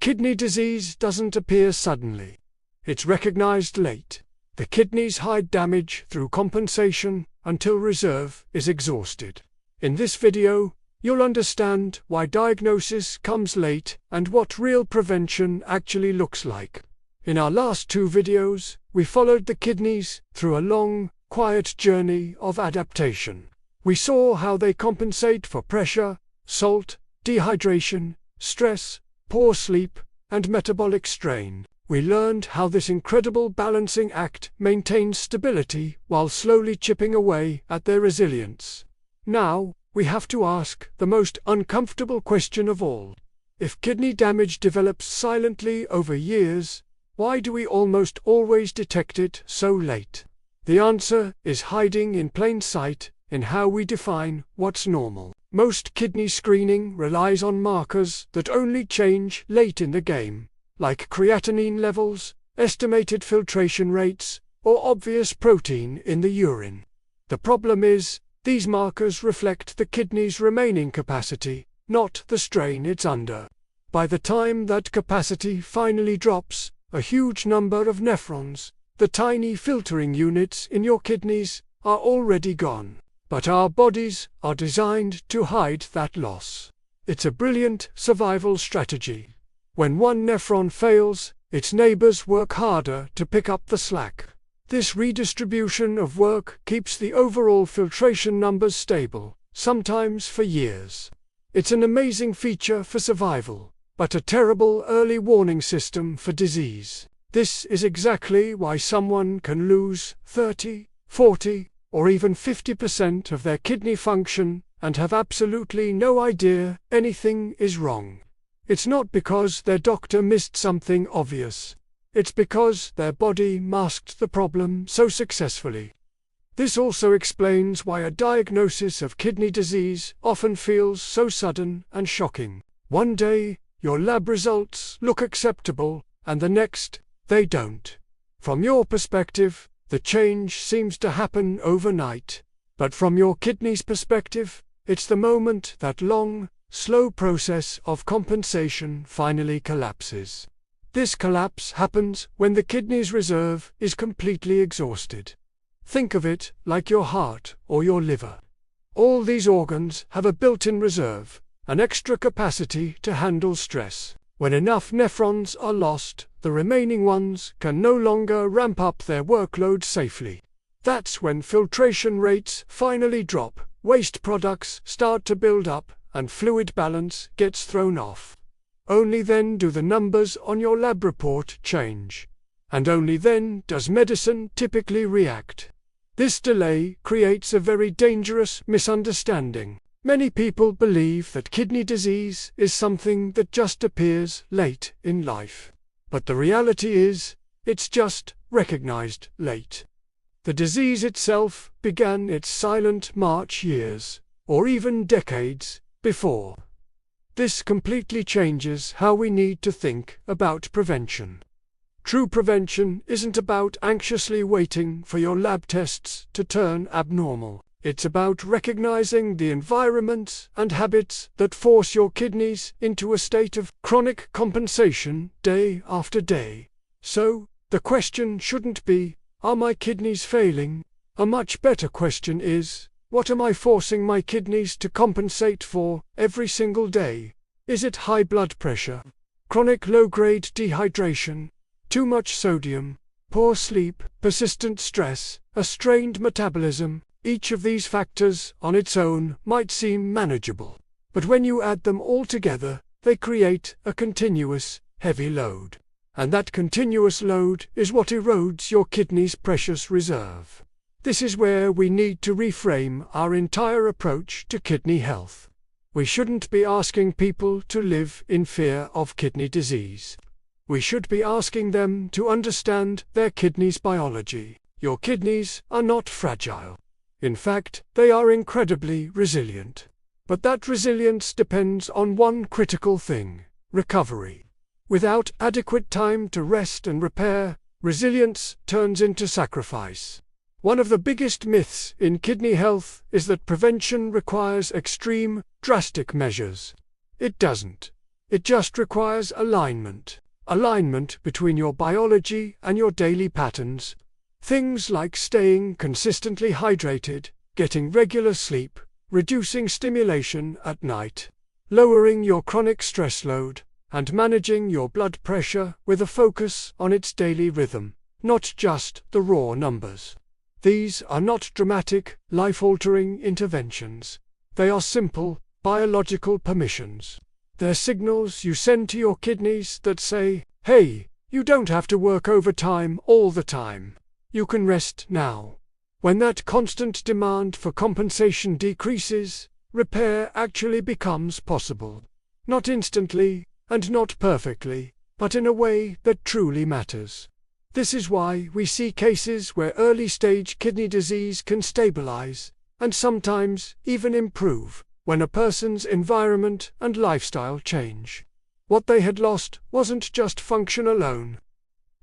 Kidney disease doesn't appear suddenly. It's recognized late. The kidneys hide damage through compensation until reserve is exhausted. In this video, you'll understand why diagnosis comes late and what real prevention actually looks like. In our last two videos, we followed the kidneys through a long, quiet journey of adaptation. We saw how they compensate for pressure, salt, dehydration, stress, poor sleep, and metabolic strain. We learned how this incredible balancing act maintains stability while slowly chipping away at their resilience. Now, we have to ask the most uncomfortable question of all. If kidney damage develops silently over years, why do we almost always detect it so late? The answer is hiding in plain sight in how we define what's normal. Most kidney screening relies on markers that only change late in the game, like creatinine levels, estimated filtration rates, or obvious protein in the urine. The problem is, these markers reflect the kidney's remaining capacity, not the strain it's under. By the time that capacity finally drops, a huge number of nephrons, the tiny filtering units in your kidneys, are already gone. But our bodies are designed to hide that loss. It's a brilliant survival strategy. When one nephron fails, its neighbors work harder to pick up the slack. This redistribution of work keeps the overall filtration numbers stable, sometimes for years. It's an amazing feature for survival, but a terrible early warning system for disease. This is exactly why someone can lose 30, 40, or even 50% of their kidney function and have absolutely no idea anything is wrong. It's not because their doctor missed something obvious. It's because their body masked the problem so successfully. This also explains why a diagnosis of kidney disease often feels so sudden and shocking. One day, your lab results look acceptable, and the next, they don't. From your perspective, the change seems to happen overnight. But from your kidney's perspective, it's the moment that long, slow process of compensation finally collapses. This collapse happens when the kidney's reserve is completely exhausted. Think of it like your heart or your liver. All these organs have a built-in reserve, an extra capacity to handle stress. When enough nephrons are lost, the remaining ones can no longer ramp up their workload safely. That's when filtration rates finally drop, waste products start to build up, and fluid balance gets thrown off. Only then do the numbers on your lab report change. And only then does medicine typically react. This delay creates a very dangerous misunderstanding. Many people believe that kidney disease is something that just appears late in life. But the reality is, it's just recognized late. The disease itself began its silent march years, or even decades, before. This completely changes how we need to think about prevention. True prevention isn't about anxiously waiting for your lab tests to turn abnormal. It's about recognizing the environments and habits that force your kidneys into a state of chronic compensation day after day. So, the question shouldn't be, are my kidneys failing? A much better question is, what am I forcing my kidneys to compensate for every single day? Is it high blood pressure, chronic low-grade dehydration, too much sodium, poor sleep, persistent stress, a strained metabolism? Each of these factors on its own might seem manageable, but when you add them all together, they create a continuous, heavy load. And that continuous load is what erodes your kidney's precious reserve. This is where we need to reframe our entire approach to kidney health. We shouldn't be asking people to live in fear of kidney disease. We should be asking them to understand their kidney's biology. Your kidneys are not fragile. In fact, they are incredibly resilient. But that resilience depends on one critical thing: recovery. Without adequate time to rest and repair, resilience turns into sacrifice. One of the biggest myths in kidney health is that prevention requires extreme, drastic measures. It doesn't. It just requires alignment. Alignment between your biology and your daily patterns. Things like staying consistently hydrated, getting regular sleep, reducing stimulation at night, lowering your chronic stress load, and managing your blood pressure with a focus on its daily rhythm, not just the raw numbers. These are not dramatic, life-altering interventions. They are simple, biological permissions. They're signals you send to your kidneys that say, "Hey, you don't have to work overtime all the time. You can rest now." When that constant demand for compensation decreases, repair actually becomes possible. Not instantly, and not perfectly, but in a way that truly matters. This is why we see cases where early-stage kidney disease can stabilize, and sometimes even improve, when a person's environment and lifestyle change. What they had lost wasn't just function alone.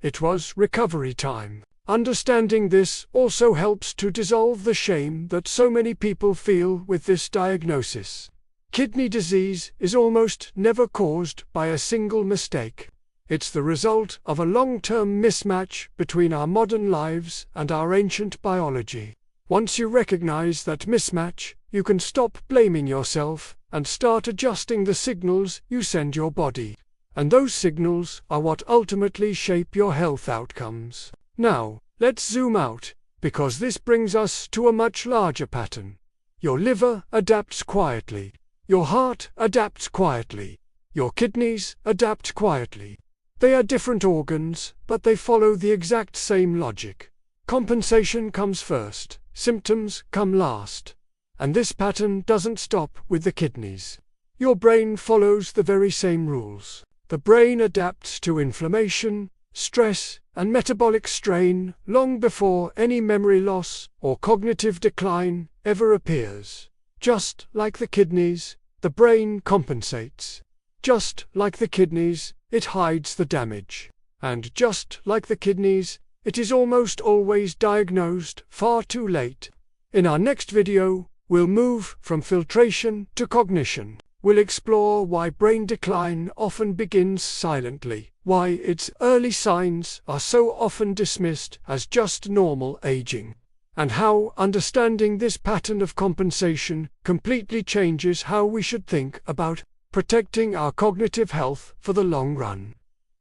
It was recovery time. Understanding this also helps to dissolve the shame that so many people feel with this diagnosis. Kidney disease is almost never caused by a single mistake. It's the result of a long-term mismatch between our modern lives and our ancient biology. Once you recognize that mismatch, you can stop blaming yourself and start adjusting the signals you send your body. And those signals are what ultimately shape your health outcomes. Now, let's zoom out, because this brings us to a much larger pattern. Your liver adapts quietly. Your heart adapts quietly. Your kidneys adapt quietly. They are different organs, but they follow the exact same logic. Compensation comes first, symptoms come last. And this pattern doesn't stop with the kidneys. Your brain follows the very same rules. The brain adapts to inflammation, stress, and metabolic strain long before any memory loss or cognitive decline ever appears. Just like the kidneys, the brain compensates. Just like the kidneys, it hides the damage. And just like the kidneys, it is almost always diagnosed far too late. In our next video, we'll move from filtration to cognition. We'll explore why brain decline often begins silently, why its early signs are so often dismissed as just normal aging, and how understanding this pattern of compensation completely changes how we should think about protecting our cognitive health for the long run.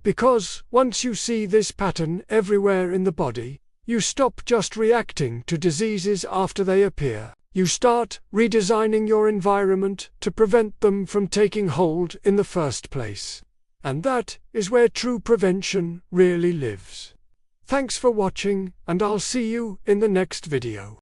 Because once you see this pattern everywhere in the body, you stop just reacting to diseases after they appear. You start redesigning your environment to prevent them from taking hold in the first place. And that is where true prevention really lives. Thanks for watching, and I'll see you in the next video.